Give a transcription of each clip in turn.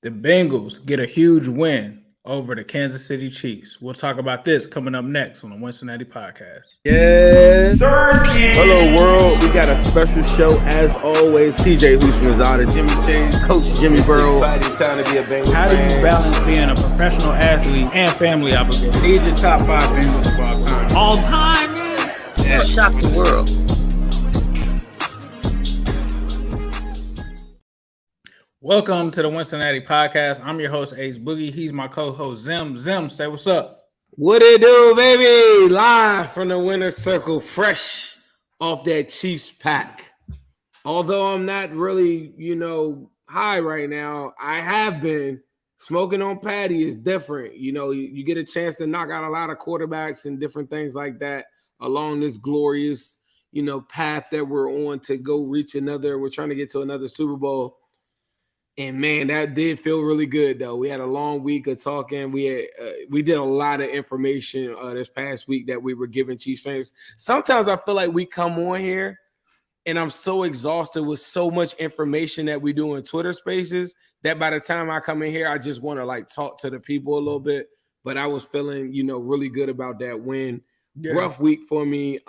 The Bengals get a huge win over the Kansas City Chiefs. We'll talk about this coming up next on the Wincinnati Podcast. Yes, sir. Hello, world. We got a special show as always. TJ Houshmandzada, Jimmy Chase, Coach Jimmy Burrow. Time to be a Bengals How do you fan. balance being a professional athlete and family obligation? These are top 5 Bengals of all time. All time, man. Yeah. Shock the world. Welcome to the Wincinnati Podcast. I'm your host, Ace Boogie. He's my co-host, Zim. Zim, say what's up. What it do, baby? Live from the winner's circle, fresh off that Chiefs pack. Although I'm not really, high right now, I have been. Smoking on Patty is different. You get a chance to knock out a lot of quarterbacks and different things like that along this glorious, path that we're on to go reach another. We're trying to get to another Super Bowl. And man, that did feel really good though. We had a long week of talking. We did a lot of information this past week that we were giving Chiefs fans. Sometimes I feel like we come on here and I'm so exhausted with so much information that we do in Twitter Spaces that by the time I come in here, I just want to talk to the people a little bit. But I was feeling, really good about that win. Yeah. Rough week for me.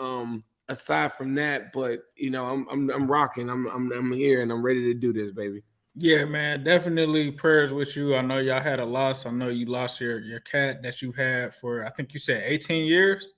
Aside from that, but I'm rocking. I'm here and I'm ready to do this, baby. Yeah, man, definitely prayers with you. I know y'all had a loss. I know you lost your cat that you had for, I think you said 18 years?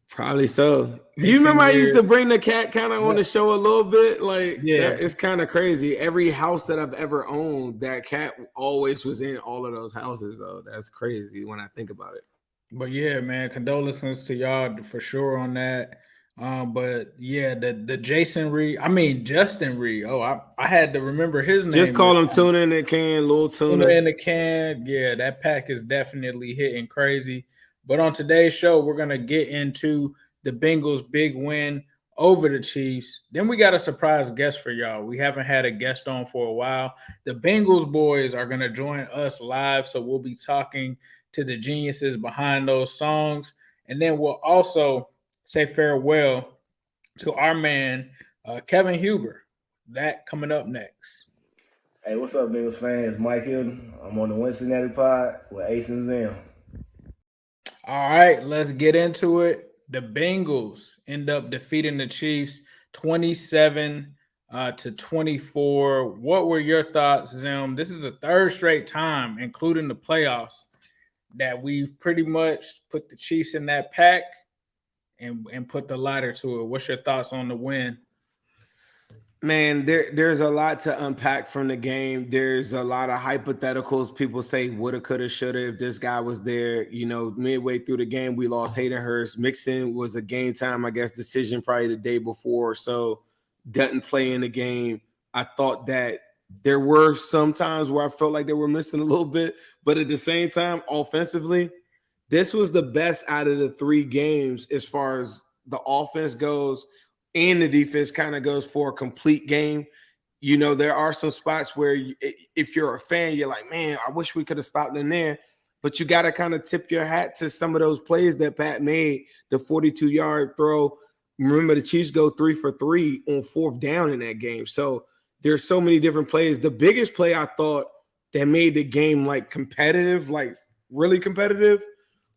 Probably so. You remember years. I used to bring the cat kind of on the show a little bit? It's kind of crazy. Every house that I've ever owned, that cat always was in all of those houses, though. That's crazy when I think about it. But yeah, man, condolences to y'all for sure on that. But yeah, the Justin Reed. Oh, I had to remember his name. Just call him Tuna in the Can, Lil Tuna. Tuna in the Can. Yeah, that pack is definitely hitting crazy. But on today's show, we're gonna get into the Bengals' big win over the Chiefs. Then we got a surprise guest for y'all. We haven't had a guest on for a while. The Bengals Boys are gonna join us live, so we'll be talking to the geniuses behind those songs, and then we'll also say farewell to our man, Kevin Huber. That coming up next. Hey, what's up, Bengals fans? Mike Hilton. I'm on the Wincinnati Pod with Ace and Zim. All right, let's get into it. The Bengals end up defeating the Chiefs 27-24. What were your thoughts, Zim? This is the third straight time, including the playoffs, that we've pretty much put the Chiefs in that pack and put the lighter to it. What's your thoughts on the win? Man, there's a lot to unpack from the game. There's a lot of hypotheticals. People say woulda, coulda, shoulda if this guy was there. Midway through the game, we lost Hayden Hurst. Mixon was a game time, I guess, decision probably the day before or so. Doesn't play in the game. I thought that there were some times where I felt like they were missing a little bit. But at the same time, offensively, this was the best out of the 3 games as far as the offense goes and the defense kind of goes for a complete game. There are some spots where if you're a fan, you're like, man, I wish we could have stopped in there. But you got to kind of tip your hat to some of those plays that Pat made, the 42-yard throw. Remember, the Chiefs go 3 for 3 on 4th down in that game. So there's so many different plays. The biggest play I thought that made the game competitive, really competitive,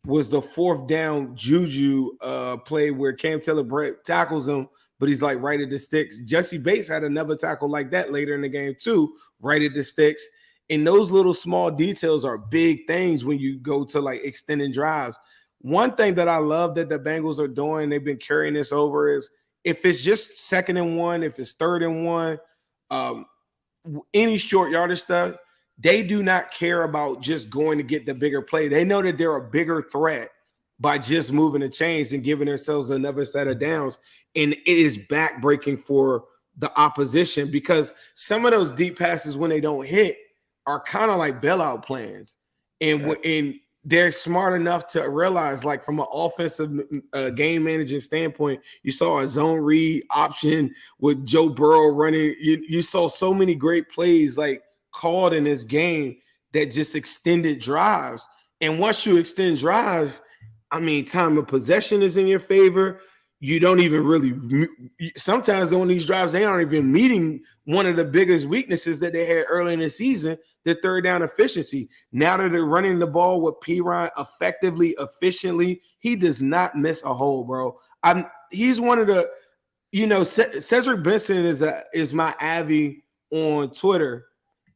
was the 4th down Juju play where Cam Taylor tackles him, but he's right at the sticks. Jesse Bates had another tackle like that later in the game too, right at the sticks. And those little small details are big things when you go to extending drives. One thing that I love that the Bengals are doing, they've been carrying this over, is if it's just 2nd and 1, if it's 3rd and 1, any short yardage stuff, they do not care about just going to get the bigger play. They know that they're a bigger threat by just moving the chains and giving themselves another set of downs. And it is backbreaking for the opposition because some of those deep passes, when they don't hit, are kind of like bailout plans. And they're smart enough to realize, from an offensive game managing standpoint, you saw a zone read option with Joe Burrow running. You saw so many great plays called in this game that just extended drives. And once you extend drives, time of possession is in your favor. you don't even really – sometimes on these drives, they aren't even meeting one of the biggest weaknesses that they had early in the season, the third down efficiency. Now that they're running the ball with P-Ryan effectively, efficiently, he does not miss a hole, bro. He's one of the – Cedric Benson is my Avi on Twitter.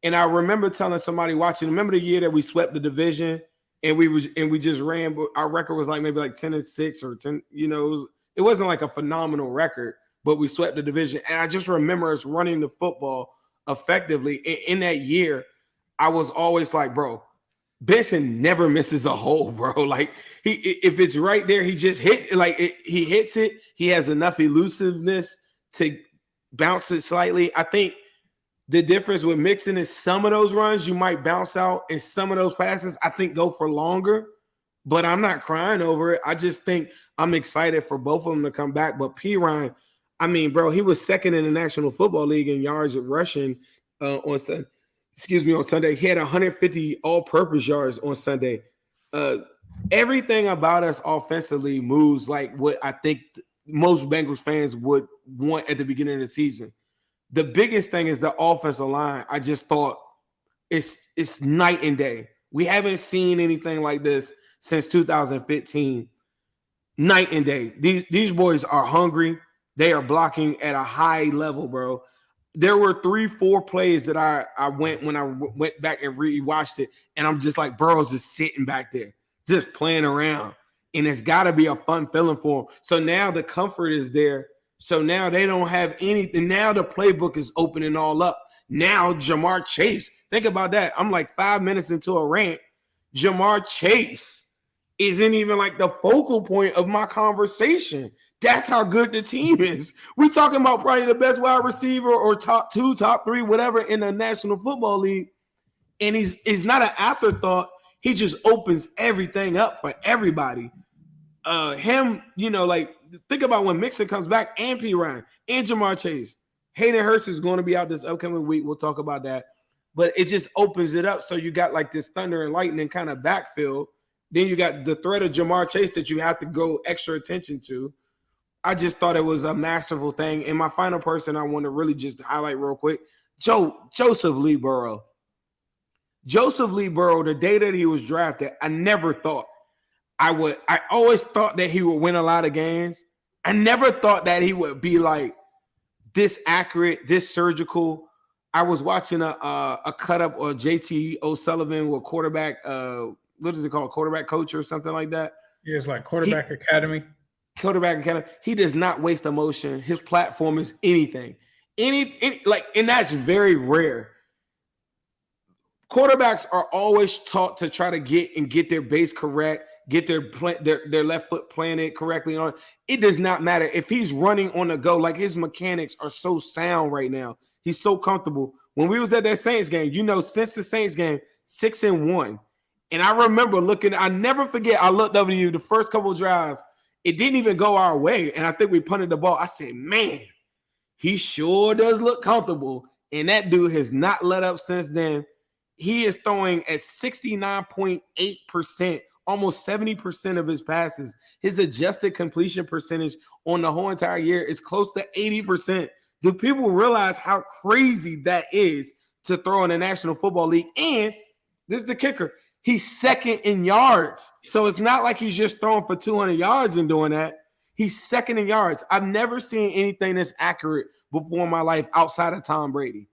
And I remember telling somebody watching, remember the year that we swept the division and we just ran, but our record was like maybe like 10-6 or 10, it wasn't like a phenomenal record, but we swept the division. And I just remember us running the football effectively. In that year, I was always like, bro, Benson never misses a hole, bro. Like if it's right there, he just hits it. He hits it. He has enough elusiveness to bounce it slightly. I think the difference with Mixon is some of those runs you might bounce out, and some of those passes I think go for longer. But I'm not crying over it. I just think I'm excited for both of them to come back. But P-Ryan, I mean, bro, he was second in the National Football League in yards of rushing on Sunday. He had 150 all-purpose yards on Sunday. Everything about us offensively moves like what I think most Bengals fans would want at the beginning of the season. The biggest thing is the offensive line. I just thought it's night and day. We haven't seen anything like this since 2015. Night and day. These boys are hungry. They are blocking at a high level, bro. There were 3-4 plays that I went back and rewatched it, and I'm just like, Burrow's just sitting back there, just playing around. And it's got to be a fun feeling for him. So now the comfort is there. So now they don't have anything. Now the playbook is opening all up. Now Jamar Chase, think about that. I'm like 5 minutes into a rant. Jamar Chase isn't even like the focal point of my conversation. That's how good the team is. We're talking about probably the best wide receiver or top 2, top 3, whatever in the National Football League. And he's not an afterthought. He just opens everything up for everybody. Think about when Mixon comes back and P-Ryan and Jamar Chase. Hayden Hurst is going to be out this upcoming week. We'll talk about that. But it just opens it up. So you got like this thunder and lightning kind of backfield. Then you got the threat of Jamar Chase that you have to go extra attention to. I just thought it was a masterful thing. And my final person I want to really just highlight real quick, Joseph Lee Burrow. Joseph Lee Burrow, the day that he was drafted, I never thought I always thought that he would win a lot of games. I never thought that he would be like this accurate, this surgical. I was watching a cut up of JT O'Sullivan with quarterback, what is it called? Quarterback coach or something like that. Yeah, it's like quarterback academy. Quarterback academy. He does not waste emotion. His platform is anything. And that's very rare. Quarterbacks are always taught to try to get their base correct, get their left foot planted correctly on. It does not matter if he's running on the go. Like his mechanics are so sound right now. He's so comfortable. When we was at that Saints game, since the Saints game, 6-1. And I remember I never forget, I looked over to you the first couple of drives. It didn't even go our way. And I think we punted the ball. I said, man, he sure does look comfortable. And that dude has not let up since then. He is throwing at 69.8%, almost 70% of his passes. His adjusted completion percentage on the whole entire year is close to 80%. Do people realize how crazy that is to throw in the National Football League? And this is the kicker. He's second in yards. So it's not like he's just throwing for 200 yards and doing that. He's second in yards. I've never seen anything that's accurate before in my life outside of Tom Brady.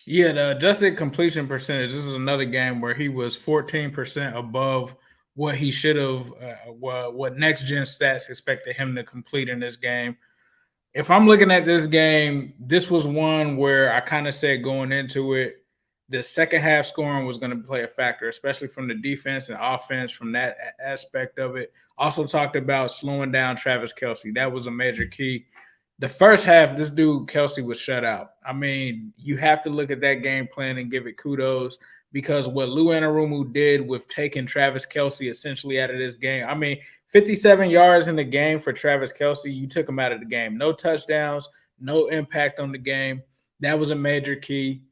Yeah, the adjusted completion percentage, this is another game where he was 14% above what he should have, what next-gen stats expected him to complete in this game. If I'm looking at this game, this was one where I kind of said going into it, the second half scoring was going to play a factor, especially from the defense and offense from that aspect of it. Also talked about slowing down Travis Kelce. That was a major key. The first half, this dude, Kelce, was shut out. I mean, you have to look at that game plan and give it kudos because what Lou Anarumo did with taking Travis Kelce essentially out of this game. I mean, 57 yards in the game for Travis Kelce, you took him out of the game. No touchdowns, no impact on the game. That was a major key.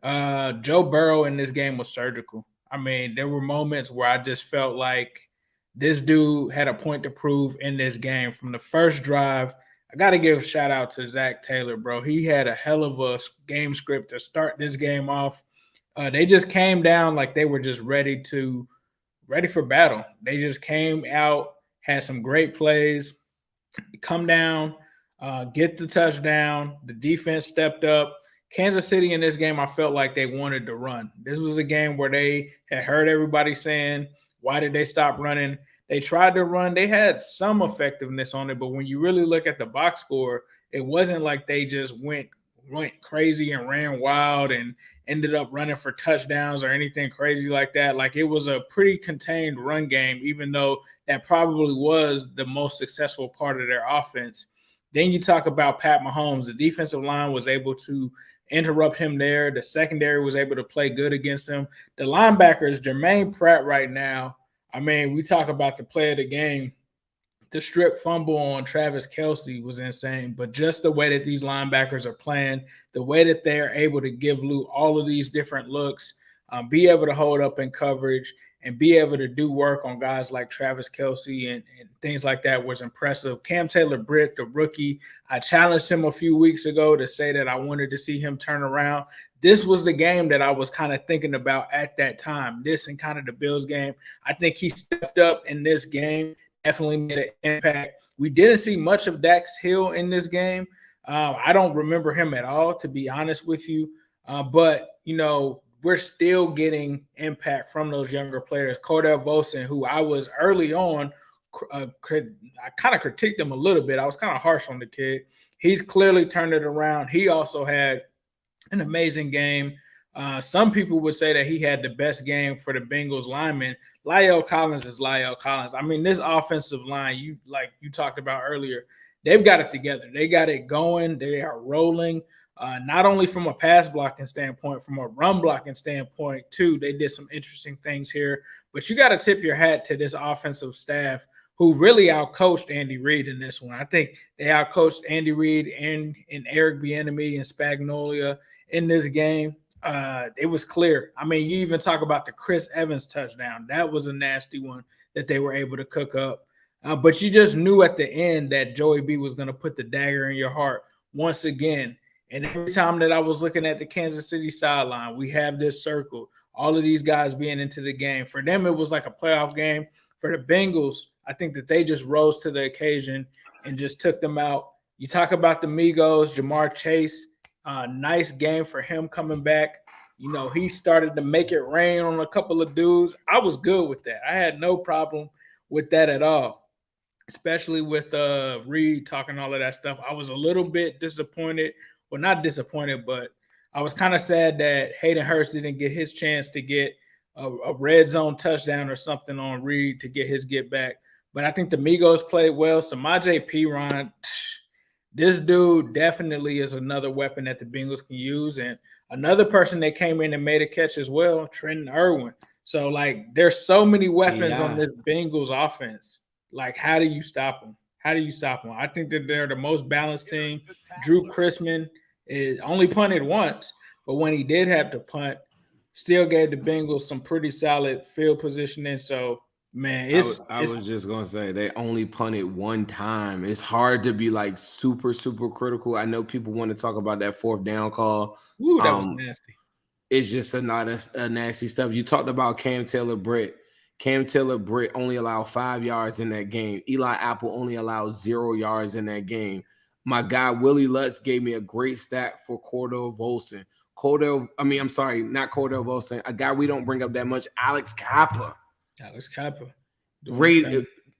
Joe Burrow in this game was surgical. I mean, there were moments where I just felt like This dude had a point to prove in this game from the first drive. I got to give a shout out to Zach Taylor, bro. He had a hell of a game script to start this game off. They just came down like they were just ready for battle. They just came out, had some great plays, come down, get the touchdown. The defense stepped up. Kansas City in this game, I felt like they wanted to run. This was a game where they had heard everybody saying, why did they stop running? They tried to run. They had some effectiveness on it, but when you really look at the box score, it wasn't like they just went crazy and ran wild and ended up running for touchdowns or anything crazy like that. Like, it was a pretty contained run game, even though that probably was the most successful part of their offense. Then you talk about Pat Mahomes. The defensive line was able to interrupt him there. The secondary was able to play good against him. The linebackers, Jermaine Pratt right now, I mean, we talk about the play of the game. The strip fumble on Travis Kelce was insane, but just the way that these linebackers are playing, the way that they're able to give Lou all of these different looks, be able to hold up in coverage, and be able to do work on guys like Travis Kelce and things like that was impressive. Cam Taylor-Britt, the rookie, I challenged him a few weeks ago to say that I wanted to see him turn around. This was the game that I was kind of thinking about at that time, this and kind of the Bills game. I think he stepped up in this game, definitely made an impact. We didn't see much of Dax Hill in this game. I don't remember him at all, to be honest with you. But, you know, we're still getting impact from those younger players. Cordell Volson, who I was early on, I kind of critiqued him a little bit. I was kind of harsh on the kid. He's clearly turned it around. He also had an amazing game. Some people would say that he had the best game for the Bengals linemen. La'el Collins is La'el Collins. I mean, this offensive line, you talked about earlier, they've got it together. They got it going. They are rolling. Not only from a pass blocking standpoint, from a run blocking standpoint, too. They did some interesting things here. But you got to tip your hat to this offensive staff who really outcoached Andy Reid in this one. I think they outcoached Andy Reid and Eric Bieniemy and Spagnuolo in this game. It was clear. I mean, you even talk about the Chris Evans touchdown. That was a nasty one that they were able to cook up. But you just knew at the end that Joey B was going to put the dagger in your heart once again. And every time that I was looking at the Kansas City sideline, we have this circle, all of these guys being into the game. For them, it was like a playoff game. For the Bengals, I think that they just rose to the occasion and just took them out. You talk about the Migos, Jamar Chase, nice game for him coming back. You know, he started to make it rain on a couple of dudes. I was good with that. I had no problem with that at all, especially with Reed talking all of that stuff. I was a little bit disappointed. Well, not disappointed, but I was kind of sad that Hayden Hurst didn't get his chance to get a red zone touchdown or something on Reed to get his get back. But I think the Migos played well. Samaje Perine, this dude definitely is another weapon that the Bengals can use. And another person that came in and made a catch as well, Trenton Irwin. So, like, there's so many weapons on this Bengals offense. Like, how do you stop them? How do you stop them? I think that they're the most balanced team. Drew Chrisman is only punted once, but when he did have to punt, still gave the Bengals some pretty solid field positioning. So, man, I was just going to say they only punted one time. It's hard to be like super, super critical. I know people want to talk about that fourth down call. Ooh, that was nasty. It's just a nasty stuff. You talked about Cam Taylor-Britt. Cam Taylor-Britt only allowed 5 yards in that game. Eli Apple only allowed 0 yards in that game. My guy, Willie Lutz, gave me a great stat for Cordell Volson. Not Cordell Volson, a guy we don't bring up that much, Alex Kappa.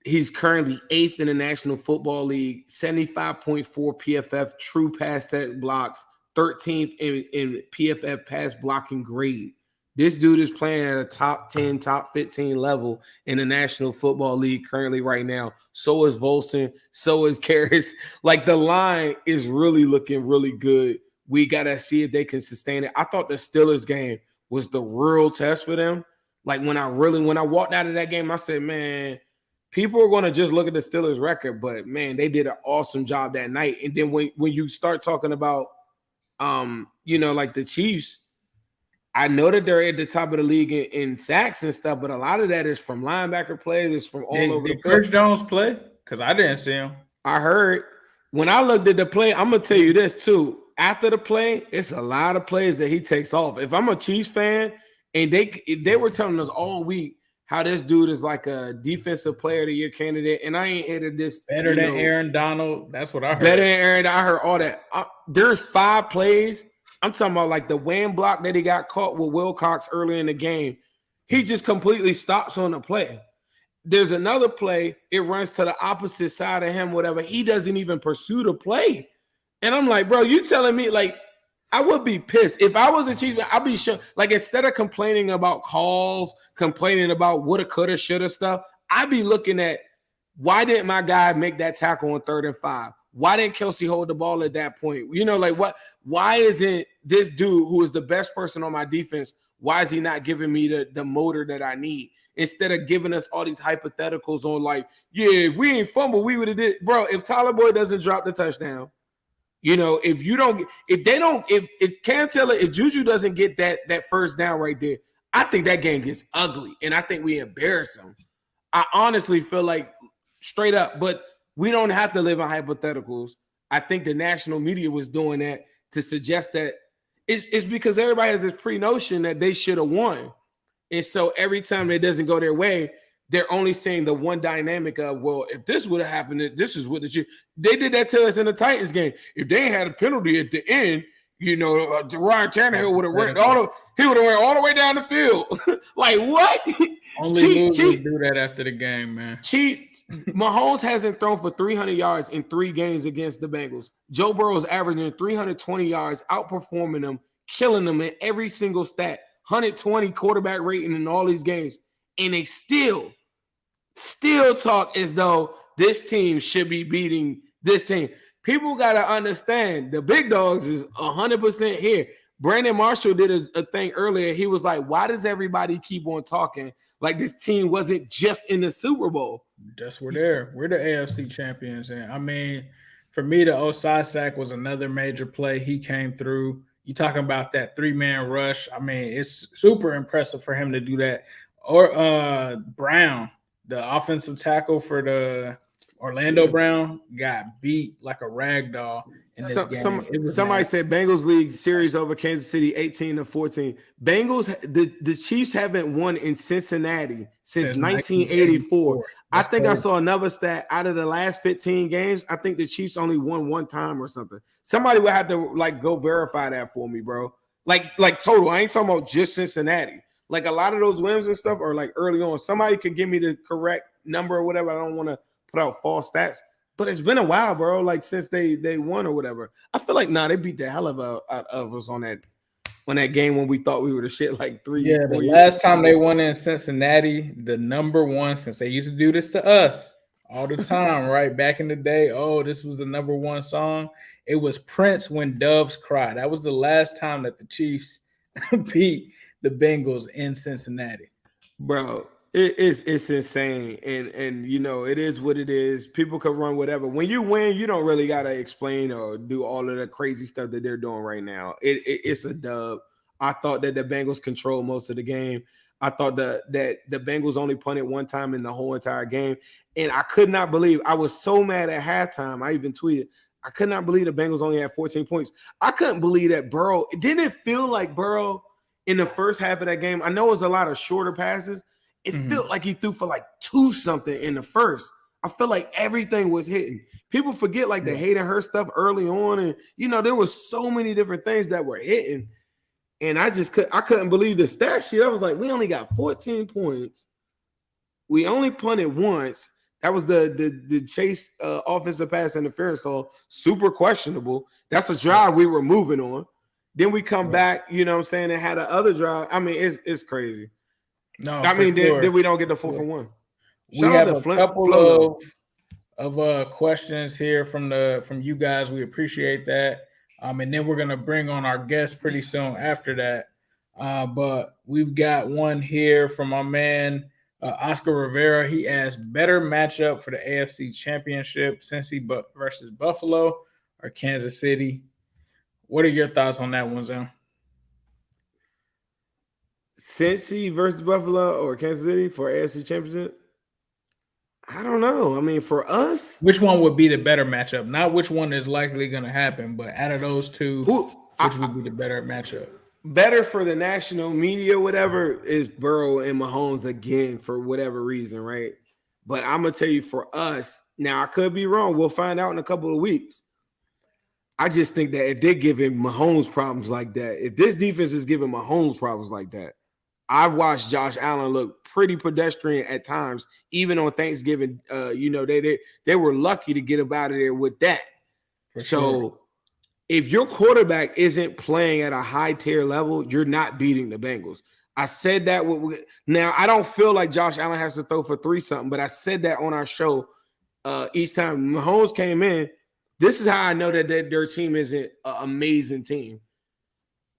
He's currently 8th in the National Football League, 75.4 PFF true pass set blocks, 13th in PFF pass blocking grade. This dude is playing at a top 10, top 15 level in the National Football League currently right now. So is Volson. So is Karras. Like, the line is really looking really good. We got to see if they can sustain it. I thought the Steelers game was the real test for them. Like, when I walked out of that game, I said, man, people are going to just look at the Steelers record. But, man, they did an awesome job that night. And then when you start talking about, like the Chiefs, I know that they're at the top of the league in sacks and stuff, but a lot of that is from linebacker plays. It's from all over the Did field. Chris Jones play? Because I didn't see him. I heard when I looked at the play, I'm going to tell you this too. After the play, it's a lot of plays that he takes off. If I'm a Chiefs fan and they were telling us all week how this dude is like a defensive player of the year candidate, and I ain't heard this better than Aaron Donald. That's what I heard. Better than Aaron. I heard all that. There's 5 plays. I'm talking about like the wham block that he got caught with Wilcox early in the game. He just completely stops on the play. There's another play. It runs to the opposite side of him, whatever. He doesn't even pursue the play. And I'm like, bro, you telling me like I would be pissed. If I was a Chiefs fan, I'd be sure. Like instead of complaining about calls, complaining about woulda, coulda, shoulda stuff, I'd be looking at why didn't my guy make that tackle on 3rd and 5? Why didn't Kelsey hold the ball at that point? You know, like what? Why isn't this dude who is the best person on my defense? Why is he not giving me the motor that I need? Instead of giving us all these hypotheticals on like, yeah, if we ain't fumble, we would have did. Bro, if Tyler Boyd doesn't drop the touchdown, you know, if Cam Taylor, if Juju doesn't get that first down right there, I think that game gets ugly, and I think we embarrass him. I honestly feel like straight up, but we don't have to live in hypotheticals. I think the national media was doing that to suggest that it's because everybody has this pre-notion that they should have won. And so every time it doesn't go their way, they're only saying the one dynamic of, well, if this would have happened, this is what they did that to us in the Titans game. If they had a penalty at the end, you know, Ryan Tannehill would have went all the way down the field. Like what? Only losers do that after the game, man. Mahomes hasn't thrown for 300 yards in 3 games against the Bengals. Joe Burrow's averaging 320 yards, outperforming them, killing them in every single stat. 120 quarterback rating in all these games. And they still talk as though this team should be beating this team. People got to understand the big dogs is 100% here. Brandon Marshall did a thing earlier. He was like, why does everybody keep on talking like this team wasn't just in the Super Bowl? Just we're there. We're the AFC champions. And I mean, for me, the Osai sack was another major play. He came through. You talking about that 3-man rush. I mean, it's super impressive for him to do that. Or Brown, the offensive tackle for the Orlando Brown, got beat like a rag doll in this game. Somebody said Bengals league series over Kansas City 18-14. Bengals, the Chiefs haven't won in Cincinnati since 1984. I think I saw another stat out of the last 15 games. I think the Chiefs only won 1 time or something. Somebody would have to like go verify that for me, bro. Like total. I ain't talking about just Cincinnati. Like a lot of those wins and stuff are like early on. Somebody could give me the correct number or whatever. I don't want to put out false stats, but it's been a while, bro. Like since they won or whatever. I feel like they beat the hell out of us on that game when we thought we were the shit like 3 years. Yeah, the last time they won in Cincinnati, the number one, since they used to do this to us all the time, right? Back in the day, this was the number one song. It was Prince When Doves Cry. That was the last time that the Chiefs beat the Bengals in Cincinnati. Bro, it's insane. And you know, it is what it is. People can run whatever. When you win, you don't really got to explain or do all of the crazy stuff that they're doing right now. It's a dub. I thought that the Bengals controlled most of the game. I thought that the Bengals only punted 1 time in the whole entire game. And I could not believe, I was so mad at halftime. I even tweeted, I could not believe the Bengals only had 14 points. I couldn't believe that Burrow, didn't it feel like Burrow in the first half of that game? I know it was a lot of shorter passes. It felt like he threw for like 2 something in the first. I feel like everything was hitting. People forget like the Hayden Hurst stuff early on. And, you know, there was so many different things that were hitting. And I couldn't believe the stat sheet. I was like, we only got 14 points. We only punted once. That was the Chase offensive pass interference call. Super questionable. That's a drive we were moving on. Then we come back, you know what I'm saying, and had another drive. I mean, it's crazy. No, I mean, then we don't get the 4-for-1. We have a couple of questions here from you guys. We appreciate that. And then we're gonna bring on our guest pretty soon after that. But we've got one here from my man Oscar Rivera. He asked, better matchup for the AFC Championship, Cincy versus Buffalo or Kansas City? What are your thoughts on that one, Zam? Cincy versus Buffalo or Kansas City for AFC Championship? I don't know. I mean, for us, Which one would be the better matchup? Not which one is likely going to happen, but out of those two, which would be the better matchup? Better for the national media, whatever, is Burrow and Mahomes again for whatever reason, right? But I'm gonna tell you, for us, now I could be wrong. We'll find out in a couple of weeks. I just think that if they're giving Mahomes problems like that, if this defense is giving Mahomes problems like that, I've watched Josh Allen look pretty pedestrian at times, even on Thanksgiving. They were lucky to get up out of there with that. For so. Sure. If your quarterback isn't playing at a high tier level, you're not beating the Bengals. I said that. Now, I don't feel like Josh Allen has to throw for 3-something, but I said that on our show each time Mahomes came in. This is how I know that their team isn't an amazing team.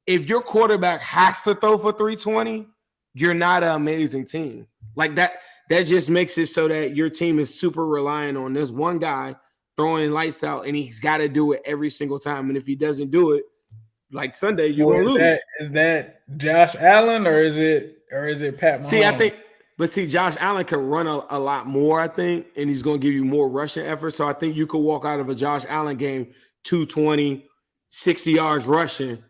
If your quarterback has to throw for 320, you're not an amazing team. Like that just makes it so that your team is super reliant on this one guy throwing lights out, and he's got to do it every single time. And if he doesn't do it, like Sunday, you're gonna lose. Is that Josh Allen or is it Pat Mahomes? See, Josh Allen can run a lot more, I think, and he's gonna give you more rushing effort. So I think you could walk out of a Josh Allen game 220, 60 yards rushing,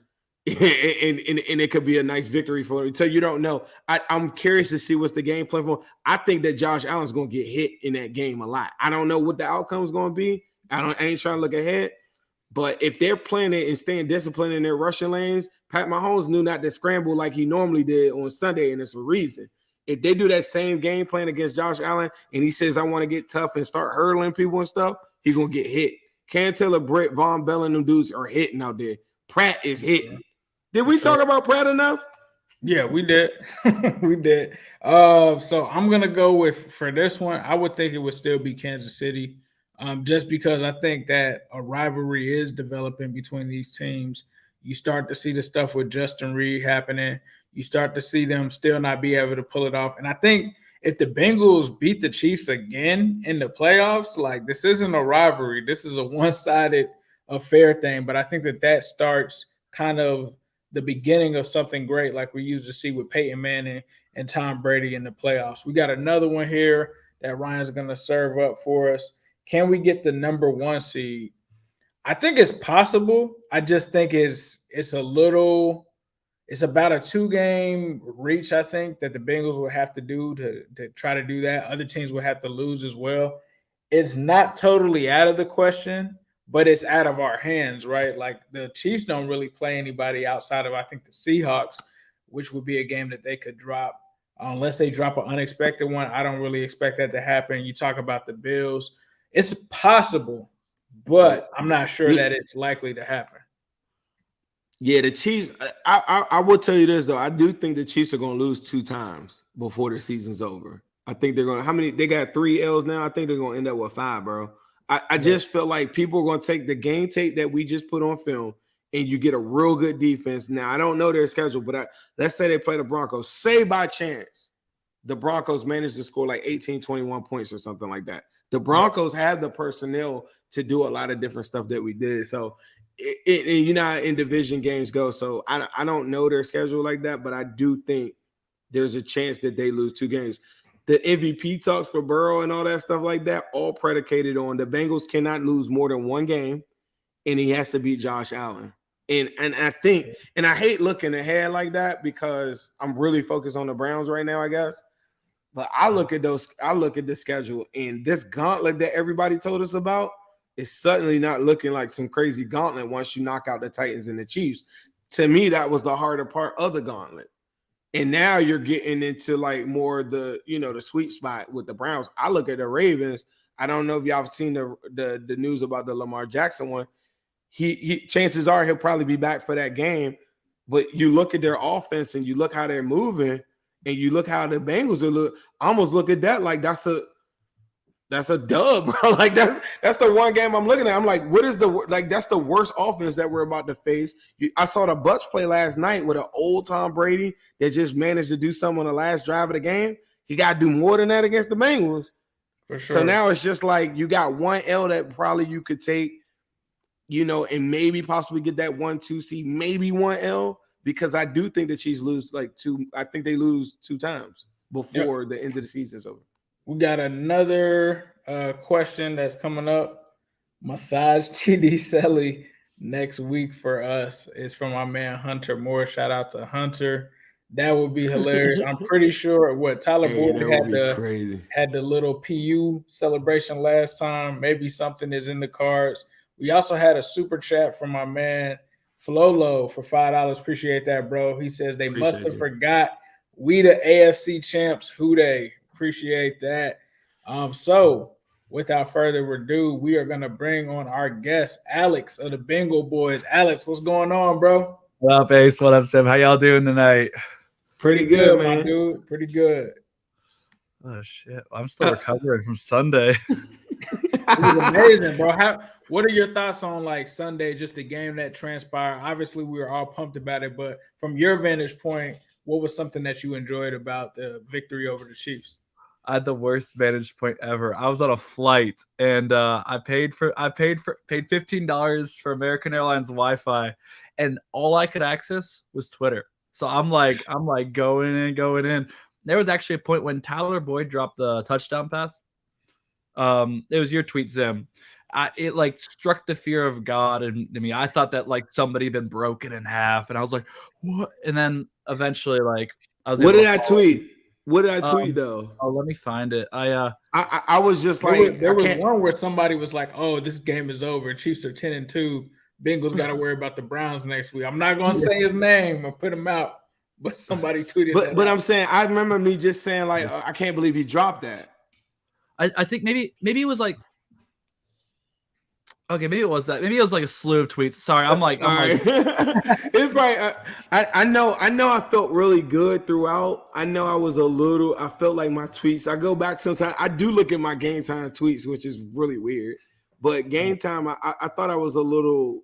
and it could be a nice victory for him. So you don't know. I'm curious to see what's the game plan for. I think that Josh Allen's going to get hit in that game a lot. I don't know what the outcome is going to be. I ain't trying to look ahead. But if they're playing it and staying disciplined in their rushing lanes, Pat Mahomes knew not to scramble like he normally did on Sunday, and there's a reason. If they do that same game plan against Josh Allen and he says, I want to get tough and start hurdling people and stuff, he's going to get hit. Cantel, Britt, Von Bell, and them dudes are hitting out there. Pratt is hitting. Did we talk about Pratt enough? Yeah, we did. We did. So I'm going to go for this one, I would think it would still be Kansas City, just because I think that a rivalry is developing between these teams. You start to see the stuff with Justin Reed happening. You start to see them still not be able to pull it off. And I think if the Bengals beat the Chiefs again in the playoffs, like this isn't a rivalry. This is a one-sided affair thing. But I think that starts kind of the beginning of something great like we used to see with Peyton Manning and Tom Brady in the playoffs. We got another one here that Ryan's going to serve up for us. Can we get the number 1 seed? I think it's possible. I just think it's about a 2-game reach, I think, that the Bengals will have to do to try to do that. Other teams will have to lose as well. It's not totally out of the question, but it's out of our hands, right? Like the Chiefs don't really play anybody outside of, I think, the Seahawks, which would be a game that they could drop unless they drop an unexpected one. I don't really expect that to happen. You talk about the Bills. It's possible, but I'm not sure that it's likely to happen. Yeah, the Chiefs, I will tell you this, though. I do think the Chiefs are going to lose 2 times before the season's over. I think they're going to – they got 3 L's now. I think they're going to end up with 5, bro. I just feel like people are going to take the game tape that we just put on film and you get a real good defense. Now, I don't know their schedule, but let's say they play the Broncos. Say by chance the Broncos managed to score like 18, 21 points or something like that. The Broncos have the personnel to do a lot of different stuff that we did. So, you know how in division games go. So, I don't know their schedule like that, but I do think there's a chance that they lose 2 games. The MVP talks for Burrow and all that stuff like that, all predicated on the Bengals cannot lose more than 1 game, and he has to beat Josh Allen. And I think, and I hate looking ahead like that because I'm really focused on the Browns right now, I guess. But I look at the schedule, and this gauntlet that everybody told us about is suddenly not looking like some crazy gauntlet once you knock out the Titans and the Chiefs. To me, that was the harder part of the gauntlet. And now you're getting into like more the sweet spot with the Browns. I look at the Ravens. I don't know if y'all have seen the news about the Lamar Jackson one. He chances are he'll probably be back for that game. But you look at their offense and you look how they're moving and you look how the Bengals are I almost look at that like that's a dub, bro. Like that's the one game I'm looking at. I'm like, what is that's the worst offense that we're about to face. I saw the Bucs play last night with an old Tom Brady that just managed to do something on the last drive of the game. He got to do more than that against the Bengals. For sure. So now it's just like you got 1 L that probably you could take, and maybe possibly get that 1-2 seed, maybe 1 L. because I do think the Chiefs lose like two. I think they lose 2 times before the end of the season is over. We got another question that's coming up. Massage TD Selly next week for us is from my man Hunter Moore. Shout out to Hunter. That would be hilarious. I'm pretty sure Tyler Boyd had the little PU celebration last time. Maybe something is in the cards. We also had a super chat from my man Flolo for $5. Appreciate that, bro. He says they must have forgot we the AFC champs. Who they? Appreciate that. So without further ado, we are gonna bring on our guest, Alex of the Bengal Boys. Alex, what's going on, bro? What up, Ace? What up, Sim? How y'all doing tonight? Pretty good, man. My dude. Pretty good. Oh shit! I'm still recovering from Sunday. It was amazing, bro. What are your thoughts on like Sunday, just the game that transpired? Obviously, we were all pumped about it, but from your vantage point, what was something that you enjoyed about the victory over the Chiefs? I had the worst vantage point ever. I was on a flight and I paid $15 for American Airlines Wi-Fi, and all I could access was Twitter. So I'm like going in. There was actually a point when Tyler Boyd dropped the touchdown pass. It was your tweet, Zim. It like struck the fear of God in me. I thought that like somebody had been broken in half, and I was like, what? And then eventually, like, I was. What did I tweet? What did I tweet though? Oh, let me find it. I was just like, there was one where somebody was like, "Oh, this game is over. Chiefs are 10-2. Bengals got to worry about the Browns next week." I'm not gonna say his name or put him out, but somebody tweeted. But I'm saying, I remember me just saying like, I can't believe he dropped that. I think maybe it was like. Okay, maybe it was that. Maybe it was like a slew of tweets. Sorry, I'm like it's right. I know. I felt really good throughout. I know I felt like my tweets. I go back sometimes. I do look at my game time tweets, which is really weird. But game time, I thought I was a little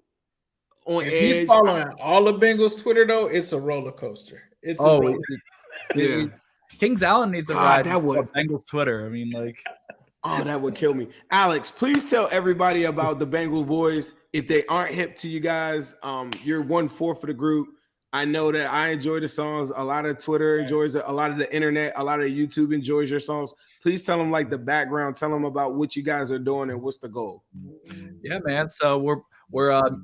on edge. He's following all the Bengals Twitter though. It's a roller coaster. It's yeah. Kings Allen needs a ride. That would Bengals Twitter. I mean, like. Oh, that would kill me. Alex, please tell everybody about the Bengal Boys. If they aren't hip to you guys, you're 1/4 of the group. I know that I enjoy the songs. A lot of Twitter enjoys it. A lot of the internet, a lot of YouTube enjoys your songs. Please tell them like the background. Tell them about what you guys are doing and what's the goal. Yeah, man. So we're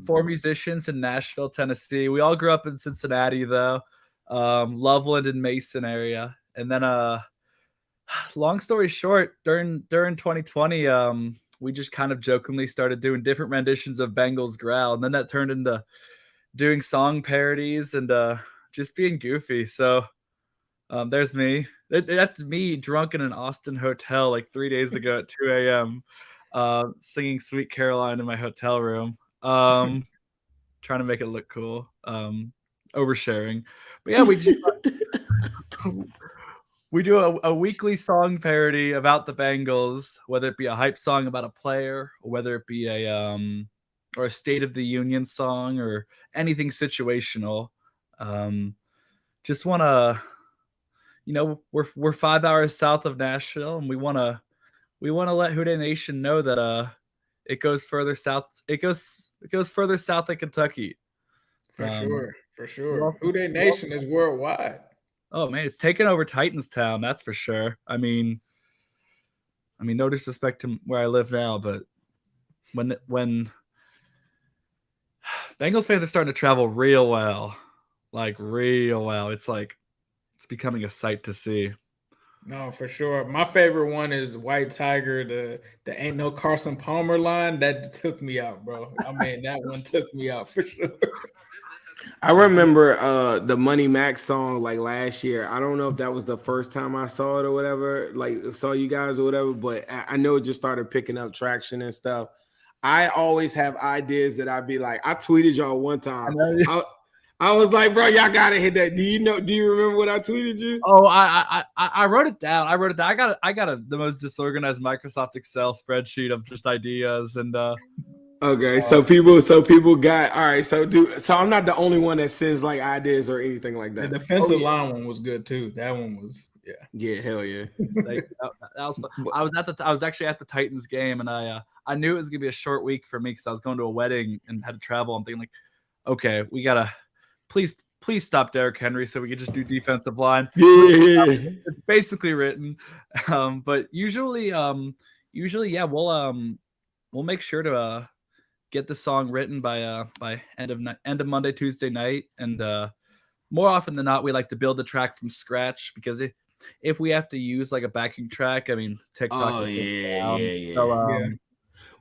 4 musicians in Nashville, Tennessee. We all grew up in Cincinnati, though. Loveland and Mason area. And then long story short, during 2020, we just kind of jokingly started doing different renditions of Bengals Growl, and then that turned into doing song parodies and just being goofy. So there's me. That's me drunk in an Austin hotel like 3 days ago at 2 a.m. Singing Sweet Caroline in my hotel room, trying to make it look cool, oversharing. But yeah, we just we do a weekly song parody about the Bengals, whether it be a hype song about a player, or whether it be or a State of the Union song, or anything situational. Just want to, we're 5 hours south of Nashville, and we want to let Houday Nation know that it goes further south. It goes further south than Kentucky. For sure. Houday Nation is worldwide. Oh man, it's taken over Titanstown, that's for sure. I mean, no disrespect to where I live now, but when Bengals fans are starting to travel real well, it's becoming a sight to see. No, for sure. My favorite one is White Tiger, the Ain't No Carson Palmer line. That took me out, bro. I mean, that one took me out for sure. I remember the Money Mac song like last year. I don't know if that was the first time I saw it or whatever, like saw you guys or whatever, but I know it just started picking up traction and stuff. I always have ideas that I'd be like, I tweeted y'all one time. I was like, bro, y'all gotta hit that. Do you remember what I tweeted you? Oh, I wrote it down. I got the most disorganized Microsoft Excel spreadsheet of just ideas and okay, so people got all right. So I'm not the only one that sends like ideas or anything like that. The defensive line one was good too. That one was yeah, hell yeah. Like, that was fun. I was actually at the Titans game, and I knew it was gonna be a short week for me because I was going to a wedding and had to travel. I'm thinking like, okay, we gotta please please stop Derrick Henry so we can just do defensive line. Yeah. It's basically written. But usually, yeah, we'll make sure to get the song written by end of Monday, Tuesday night, and more often than not, we like to build the track from scratch because if we have to use like a backing track, I mean, TikTok. Oh yeah. So,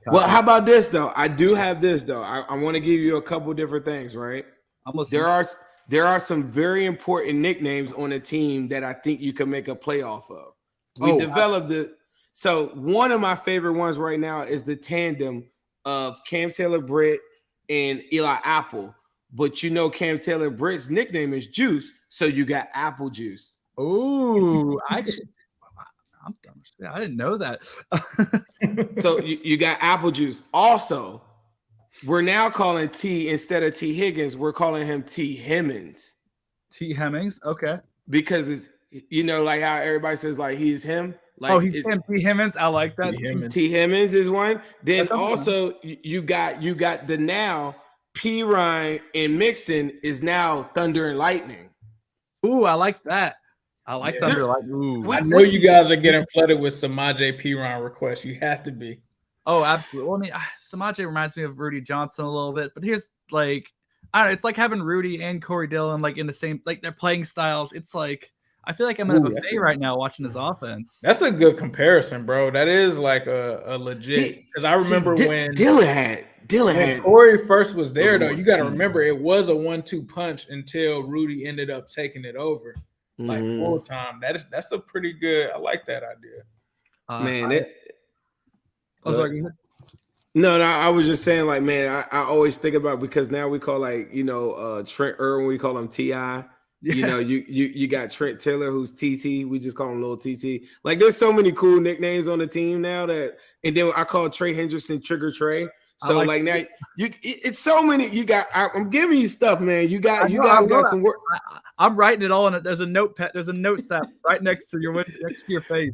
Well, how about this though? I do have this though. I want to give you a couple different things, right? There are some very important nicknames on a team that I think you can make a play off of. We developed the so one of my favorite ones right now is the tandem of Cam Taylor-Britt and Eli Apple. But you know Cam Taylor-Britt's nickname is Juice, so you got Apple Juice. Ooh, actually, I'm dumb. I didn't know that. So you got Apple Juice. Also, we're now calling T instead of T Higgins, we're calling him T Hemmings. T Hemmings, okay. Because it's like how everybody says like he's him. Like he's him. T Hemmings. I like that. T Hemmings is one. Then also you got the now P Ryan and Mixon is now Thunder and Lightning. Ooh, I like that. I like Thunder and Lightning. Ooh. I know you guys are getting flooded with Samaje P Ryan requests. You have to be. Oh, absolutely. Well, I mean, Samaje reminds me of Rudy Johnson a little bit, but here's like, I don't know, it's like having Rudy and Corey Dillon like in the same, like their playing styles. It's like, I feel like I'm in a buffet right now watching this offense. That's a good comparison, bro. That is like a legit, because I remember when Dylan Corey first was there, though. You got to remember it was a 1-2 punch until Rudy ended up taking it over like full time. That's a pretty good. I like that idea. No, I was just saying, like, man, I always think about, because now we call Trent Irwin, we call him T.I. Yeah. You got Trent Taylor, who's TT. We just call him Little TT. Like, there's so many cool nicknames on the team now and then I call Trey Hendrickson Trigger Trey. So like now it's so many. I'm giving you stuff, man. You guys got some work. I'm writing it all in it. There's a notepad. There's a note that right next to your face.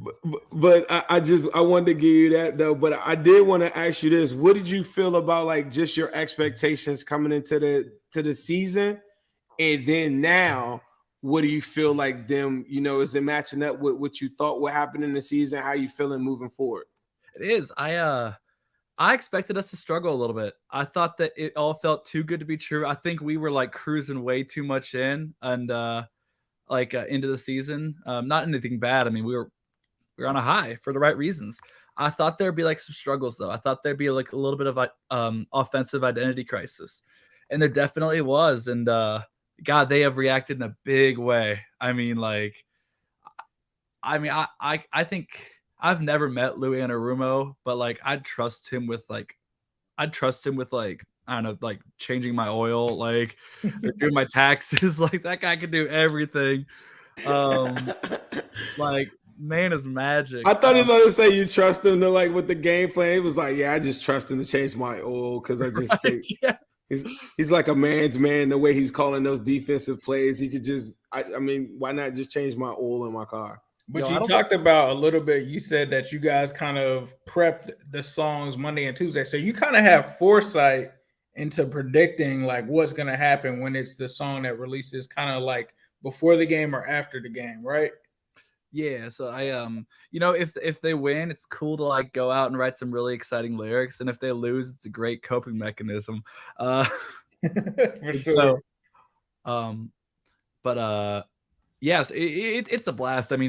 But I wanted to give you that though. But I did want to ask you this: what did you feel about like just your expectations coming into the season, and then now? What do you feel like them? Is it matching up with what you thought would happen in the season? How you feeling moving forward? It is. I expected us to struggle a little bit. I thought that it all felt too good to be true. I think we were like cruising way too much in and into the season. Not anything bad. I mean, we were on a high for the right reasons. I thought there'd be like some struggles though. I thought there'd be like a little bit of offensive identity crisis, and there definitely was. And God, they have reacted in a big way. I mean, I think I've never met Lou Anarumo, but like I'd trust him with I don't know, like changing my oil, like doing my taxes. Like that guy could do everything. Like man is magic. I thought he was going to say you trust him to like with the game plan. He was like, yeah, I just trust him to change my oil because I just think he's like a man's man. The way he's calling those defensive plays, he could just. I mean, why not just change my oil in my car? But you talked about a little bit, you said that you guys kind of prepped the songs Monday and Tuesday. So you kind of have foresight into predicting like what's going to happen when it's the song that releases kind of like before the game or after the game, right? Yeah. So I, if they win, it's cool to like go out and write some really exciting lyrics. And if they lose, it's a great coping mechanism. For sure. Yes, it's a blast. I'm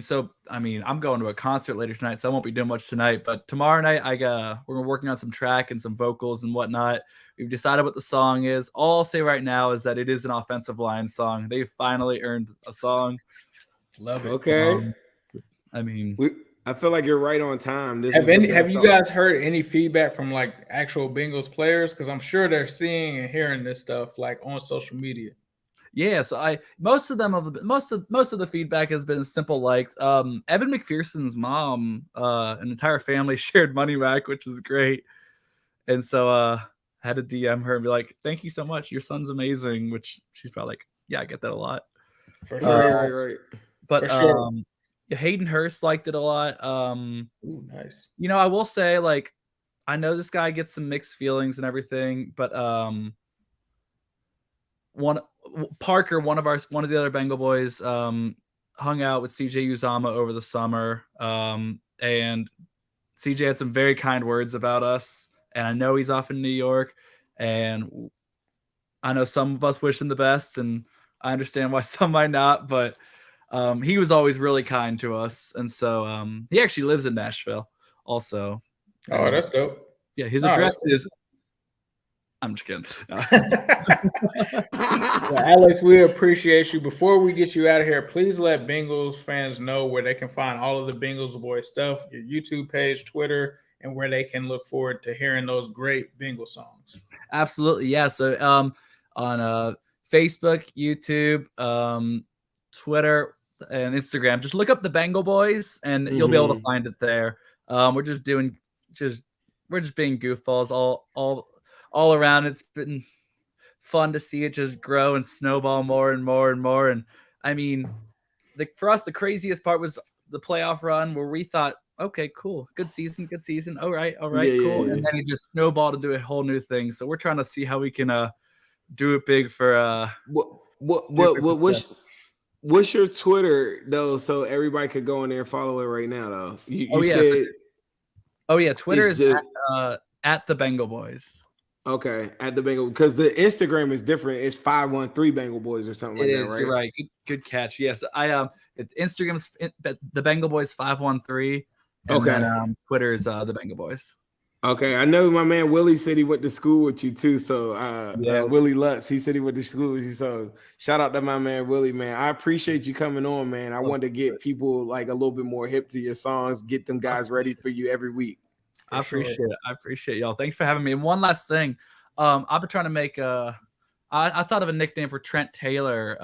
going to a concert later tonight, so I won't be doing much tonight. But tomorrow night, we're working on some track and some vocals and whatnot. We've decided what the song is. All I'll say right now is that it is an offensive line song. They finally earned a song. Love it. Okay. I feel like you're right on time. Have you guys heard any feedback from like actual Bengals players? Because I'm sure they're seeing and hearing this stuff like on social media. Yeah, so most of the feedback has been simple likes. Evan McPherson's mom, an entire family shared money back, which was great. And so I had to DM her and be like, "Thank you so much. Your son's amazing." Which she's probably like, "Yeah, I get that a lot." For sure, right. But Hayden Hurst liked it a lot. Ooh, nice. I will say like, I know this guy gets some mixed feelings and everything, but Parker, one of the other Bengal boys, hung out with CJ Uzama over the summer, and CJ had some very kind words about us. And I know he's off in New York, and I know some of us wish him the best, and I understand why some might not, but he was always really kind to us. And so he actually lives in Nashville also. Oh, that's dope. Yeah, his address is – I'm just kidding. Well, Alex, we appreciate you. Before we get you out of here, please let Bengals fans know where they can find all of the Bengals Boys stuff, your YouTube page, Twitter, and where they can look forward to hearing those great Bengals songs. Absolutely, yeah. So on Facebook, YouTube, Twitter, and Instagram, just look up the Bengal Boys, and you'll be able to find it there. We're just being goofballs all around. It's been fun to see it just grow and snowball more and more and more. And I mean, for us, the craziest part was the playoff run where we thought, okay, cool, good season. All right, cool. Yeah. And then he just snowballed into a whole new thing. So we're trying to see how we can do it big for what's your Twitter though, so everybody could go in there and follow it right now though. Twitter is at the Bengal Boys. Okay, at the Bengal, because the Instagram is different. It's 513 Bengal Boys or something like that, right? You're right. Good catch. Yes, Instagram's the Bengal Boys 513. And then Twitter is the Bengal Boys. Okay, I know my man Willie said he went to school with you too. So Willie Lutz, he said he went to school with you. So shout out to my man Willie, man. I appreciate you coming on, man. I wanted to get people like a little bit more hip to your songs, get them guys ready for you every week. I appreciate it. I appreciate y'all. Thanks for having me. And one last thing, I've been trying to make I thought of a nickname for Trent Taylor,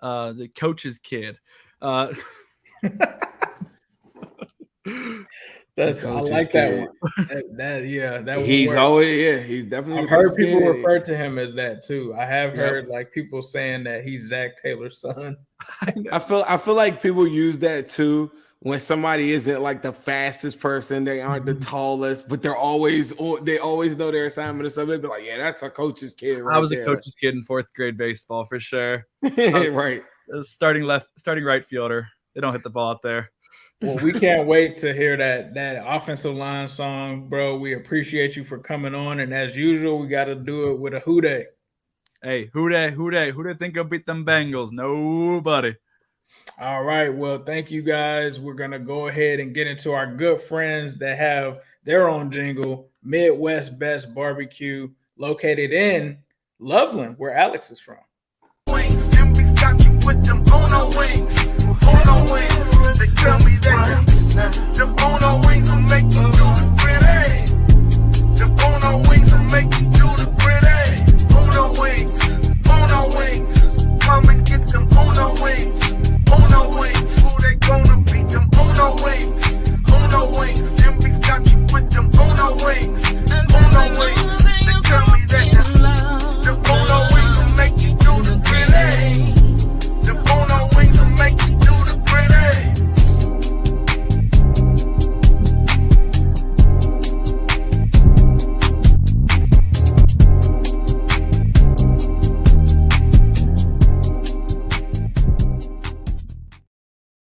the coach's kid. I like that one. He's definitely. I've heard people refer to him as that too. I have heard like people saying that he's Zach Taylor's son. I feel like people use that too. When somebody isn't like the fastest person, they aren't the tallest, but they always know their assignment or something. They'd be like, yeah, that's a coach's kid. Right, I was a coach's kid in 4th grade baseball for sure. Right. Starting right fielder. They don't hit the ball out there. Well, we can't wait to hear that offensive line song, bro. We appreciate you for coming on. And as usual, we got to do it with a who dey. Hey, who dey? Who dey think will beat them Bengals? Nobody. All right. Well, thank you guys. We're going to go ahead and get into our good friends that have their own jingle, Midwest Best Barbecue, located in Loveland, where Alex is from. Wings, and we got you with them on our wings. They tell me that the on our wings will make you do the gritty. The on our wings will make you do the gritty. On our wings, come and get them on our wings. On our wings, who they gonna beat them on our wings? On our wings, and we got you with them on our wings. On our wings, they tell me that the on our wings will make you do the gritty. The on our wings will make you do the gritty.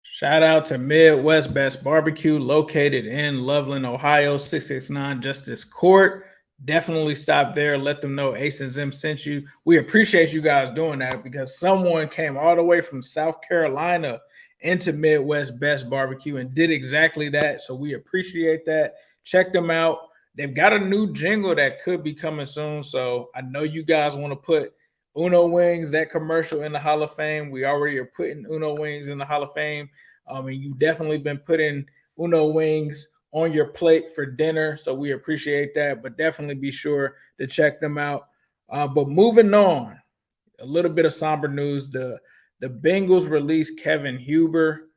Shout out to Midwest Best Barbecue, located in Loveland, Ohio, 669 Justice Court. Definitely stop there. Let them know Ace and Zim sent you. We appreciate you guys doing that because someone came all the way from South Carolina into Midwest Best Barbecue and did exactly that. So we appreciate that. Check them out. They've got a new jingle that could be coming soon. So I know you guys want to put Uno Wings, that commercial, in the Hall of Fame. We already are putting Uno Wings in the Hall of Fame. And you've definitely been putting Uno Wings on your plate for dinner. So we appreciate that, but definitely be sure to check them out. But moving on, a little bit of somber news. The Bengals released Kevin Huber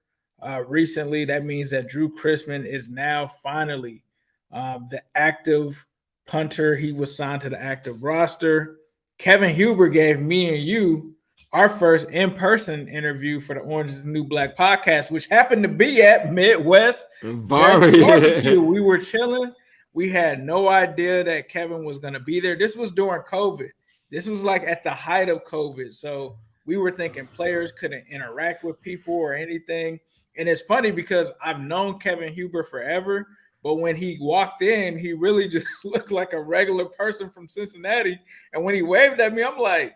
recently. That means that Drew Chrisman is now finally the active punter. He was signed to the active roster. Kevin Huber gave me and you our first in-person interview for the Orange is the New Black podcast, which happened to be at Midwest Barbecue. We were chilling. We had no idea that Kevin was going to be there. This was during COVID. This was like at the height of COVID. So we were thinking players couldn't interact with people or anything. And it's funny because I've known Kevin Huber forever, but when he walked in, he really just looked like a regular person from Cincinnati. And when he waved at me, I'm like,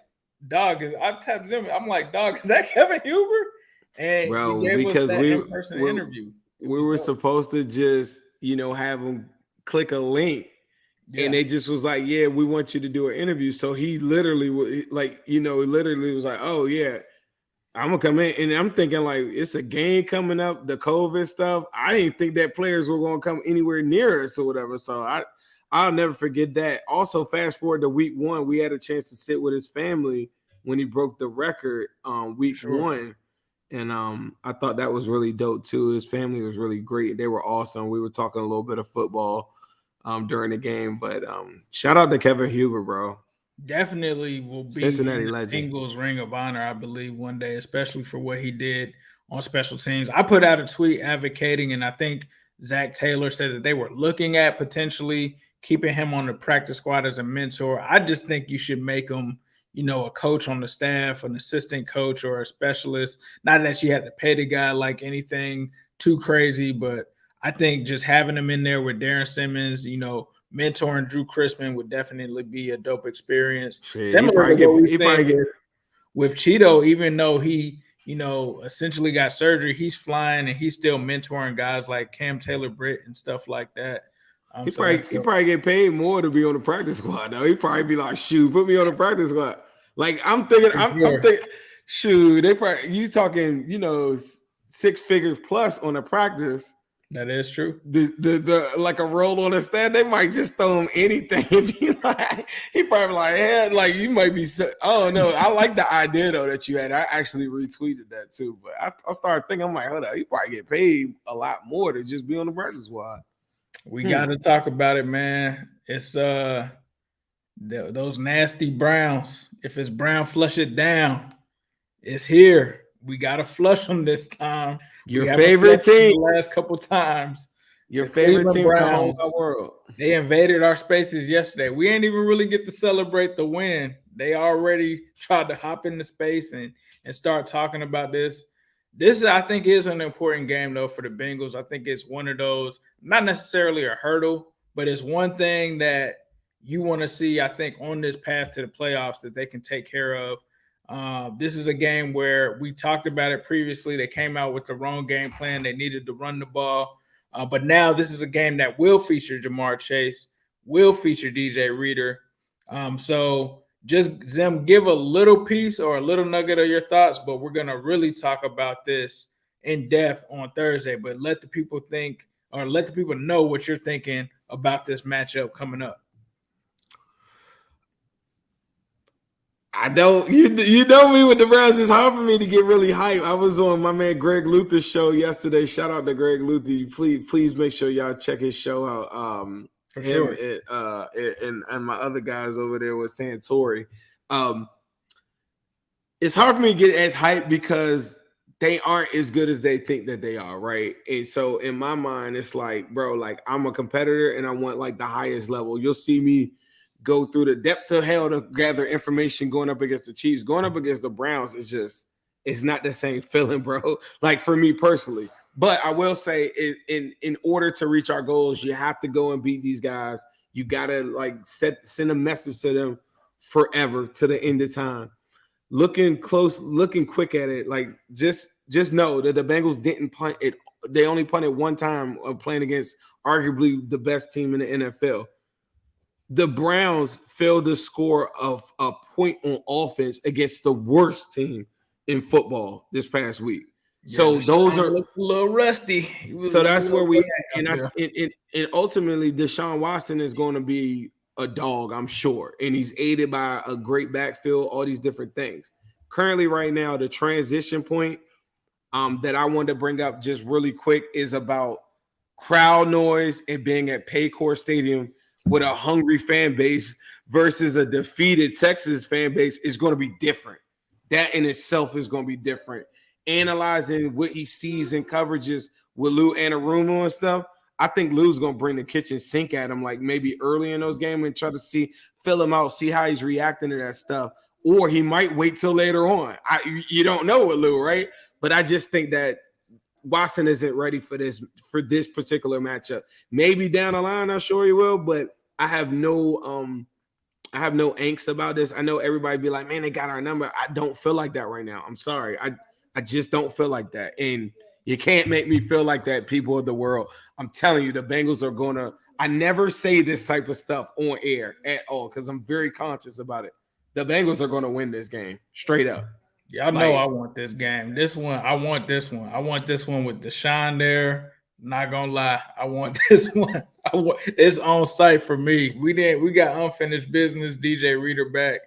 dog, I've tapped him. I'm like, dog, is that Kevin Huber? And Bro, he gave because us that in-person interview. We were supposed to just, have him click a link. Yeah. And they just was like, yeah, we want you to do an interview. So he literally was like, literally was like, oh, yeah, I'm going to come in. And I'm thinking like, it's a game coming up, the COVID stuff. I didn't think that players were going to come anywhere near us or whatever. So I'll never forget that. Also, fast forward to week 1, we had a chance to sit with his family when he broke the record week 1. And I thought that was really dope too. His family was really great. They were awesome. We were talking a little bit of football during the game, but shout out to Kevin Huber, bro. Definitely will be Cincinnati in the legend. Bengals Ring of Honor, I believe, one day, especially for what he did on special teams. I put out a tweet advocating, and I think Zach Taylor said that they were looking at potentially keeping him on the practice squad as a mentor. I just think you should make him, a coach on the staff, an assistant coach or a specialist. Not that you had to pay the guy like anything too crazy, but I think just having him in there with Darren Simmons, mentoring Drew Chrisman would definitely be a dope experience. Similar to what we think with Cheeto, even though he, essentially got surgery, he's flying and he's still mentoring guys like Cam Taylor-Britt and stuff like that. He probably get paid more to be on the practice squad, though. He probably be like, shoot, put me on the practice squad. Like, I'm thinking, shoot, they probably, you talking, 6 figures plus on the practice. That is true. The like a role on the stand, they might just throw him anything and be like, he probably like, yeah, like you might be. Oh no, I like the idea though that you had. I actually retweeted that too, but I started thinking, I'm like, hold up, he probably get paid a lot more to just be on the practice squad. We got to talk about it, man. It's those nasty Browns. If it's Brown, flush it down. It's here. We got to flush them this time. Your favorite team. The last couple times. Your favorite team in the whole world. They invaded our spaces yesterday. We ain't even really get to celebrate the win. They already tried to hop into space and start talking about this. This, I think, is an important game, though, for the Bengals. I think it's one of those, not necessarily a hurdle, but it's one thing that you want to see, I think, on this path to the playoffs that they can take care of. This is a game where we talked about it previously. They came out with the wrong game plan. They needed to run the ball. But now this is a game that will feature Jamar Chase, will feature DJ Reader. So just, Zim, give a little piece or a little nugget of your thoughts, but we're going to really talk about this in depth on Thursday. But let the people think, or let the people know what you're thinking about this matchup coming up. I don't, you know me with the Browns. It's hard for me to get really hyped. I was on my man Greg Luther's show yesterday. Shout out to Greg Luther. Please make sure y'all check his show out. For sure. And my other guys over there with Santori. It's hard for me to get as hyped because they aren't as good as they think that they are, right? And so in my mind, it's like, bro, like I'm a competitor and I want like the highest level. You'll see me go through the depths of hell to gather information going up against the Chiefs. Going up against the Browns is just, it's not the same feeling, bro. Like for me personally. But I will say in order to reach our goals, you have to go and beat these guys. You got to like send a message to them forever to the end of time. Looking quick at it, like just know that the Bengals didn't punt it. They only punted one time of playing against arguably the best team in the NFL. The Browns failed to score a point on offense against the worst team in football this past week. Yeah, so those are a little rusty. So that's where we and ultimately Deshaun Watson is going to be a dog, I'm sure. And he's aided by a great backfield, all these different things. Currently, right now, the transition point that I wanted to bring up just really quick is about crowd noise and being at Paycor Stadium with a hungry fan base versus a defeated Texas fan base is going to be different. That in itself is going to be different. Analyzing what he sees in coverages with Lou Anarumo and stuff, I think Lou's gonna bring the kitchen sink at him, like maybe early in those games and try to fill him out, see how he's reacting to that stuff. Or he might wait till later on. You don't know with Lou, right? But I just think that Watson isn't ready for this particular matchup. Maybe down the line, I'm sure he will, but I have no angst about this. I know everybody be like, man, they got our number. I don't feel like that right now. I'm sorry. I just don't feel like that. And you can't make me feel like that, people of the world. I'm telling you, the Bengals are going to – I never say this type of stuff on air at all because I'm very conscious about it. The Bengals are going to win this game, straight up. Y'all know I want this game. I want this one. I want this one with Deshaun there. Not gonna lie, I want this one. It's on site for me. We got unfinished business. DJ Reader back,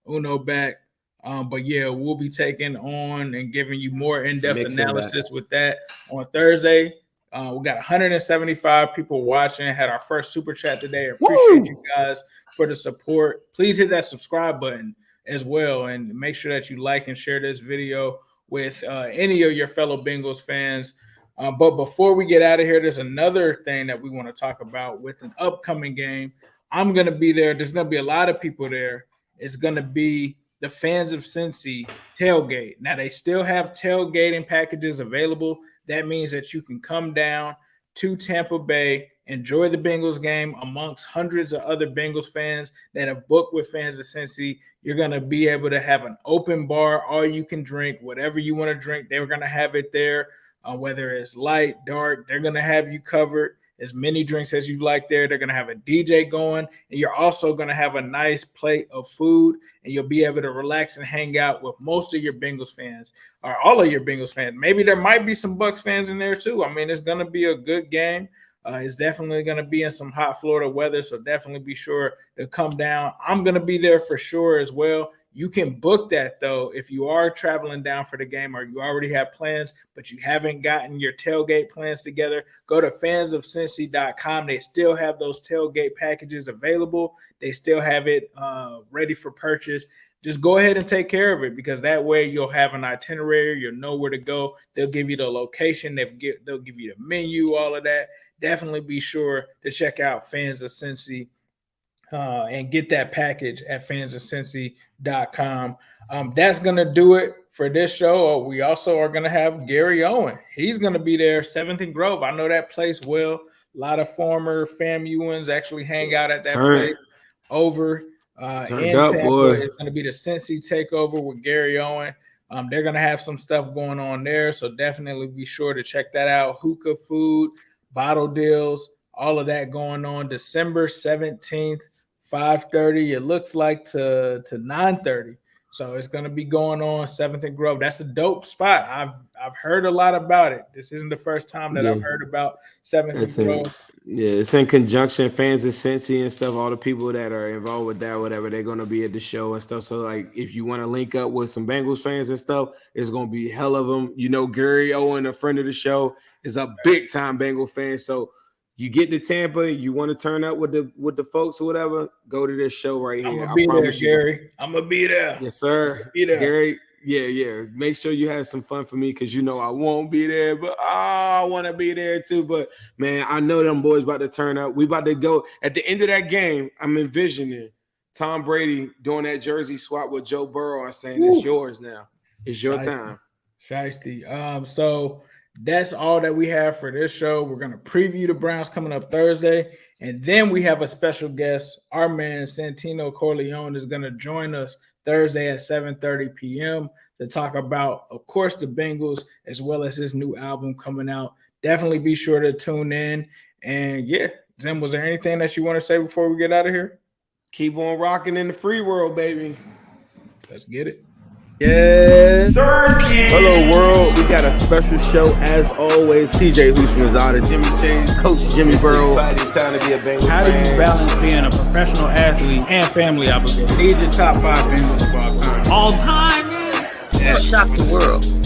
Uno back. But yeah, we'll be taking on and giving you more in-depth analysis with that on Thursday. We got 175 people watching. Had our first super chat today. Appreciate you guys for the support. Please hit that subscribe button as well, and make sure that you like and share this video with any of your fellow Bengals fans. But before we get out of here, there's another thing that we want to talk about with an upcoming game. I'm going to be there. There's going to be a lot of people there. It's going to be the Fans of Cincy Tailgate. Now, they still have tailgating packages available. That means that you can come down to Tampa Bay, enjoy the Bengals game amongst hundreds of other Bengals fans that have booked with Fans of Cincy. You're going to be able to have an open bar, all you can drink, whatever you want to drink. They're going to have it there, whether it's light, dark. They're going to have you covered. As many drinks as you like there. They're going to have a DJ going, and you're also going to have a nice plate of food, and you'll be able to relax and hang out with most of your Bengals fans or all of your Bengals fans. Maybe there might be some Bucs fans in there too. I mean, it's going to be a good game. It's definitely going to be in some hot Florida weather, so definitely be sure to come down. I'm going to be there for sure as well. You can book that, though, if you are traveling down for the game or you already have plans, but you haven't gotten your tailgate plans together. Go to fansofcincy.com. They still have those tailgate packages available. They still have it ready for purchase. Just go ahead and take care of it, because that way you'll have an itinerary. You'll know where to go. They'll give you the location. They'll give you the menu, all of that. Definitely be sure to check out Fans of Cincy and get that package at fansofcincy.com. That's going to do it for this show. We also are going to have Gary Owen. He's going to be there, 7th and Grove. I know that place well. A lot of former FAMUans actually hang out at that place over in Tampa. It's going to be the Cincy takeover with Gary Owen. They're going to have some stuff going on there, so definitely be sure to check that out. Hookah food, bottle deals, all of that going on December 17th. 5:30, it looks like to 9:30. So it's going to be going on 7th and Grove. That's a dope spot. I've heard a lot about it. This isn't the first time that I've heard about 7th and Grove. Yeah, it's in conjunction, Fans of Cincy and stuff. All the people that are involved with that, whatever, they're going to be at the show and stuff. So, like, if you want to link up with some Bengals fans and stuff, it's going to be hell of them. You know, Gary Owen, a friend of the show, is a big-time Bengal fan. So, you get to Tampa, you want to turn up with the folks or whatever, go to this show right here. I'm gonna be there, Gary. I'm gonna be there. Yes, sir. Be there. Gary, yeah. Make sure you have some fun for me, because you know I won't be there, but I want to be there too. But man, I know them boys about to turn up. We about to go at the end of that game. I'm envisioning Tom Brady doing that jersey swap with Joe Burrow and saying, "It's yours now. It's your time." Shiesty. So that's all that we have for this show. We're going to preview the Browns coming up Thursday. And then we have a special guest. Our man, Santino Corleone, is going to join us Thursday at 7:30 p.m. to talk about, of course, the Bengals, as well as his new album coming out. Definitely be sure to tune in. And, yeah, Zim, was there anything that you want to say before we get out of here? Keep on rocking in the free world, baby. Let's get it. Yes. Hello, world. We got a special show, as always. TJ Houshmandzadeh, Jimmy Chase, Coach Jimmy Burrow. Time to be a Bengals How do you balance being a professional athlete and family obligation? These are top 5 Bengals of all time. All time? Yeah. Shock the world.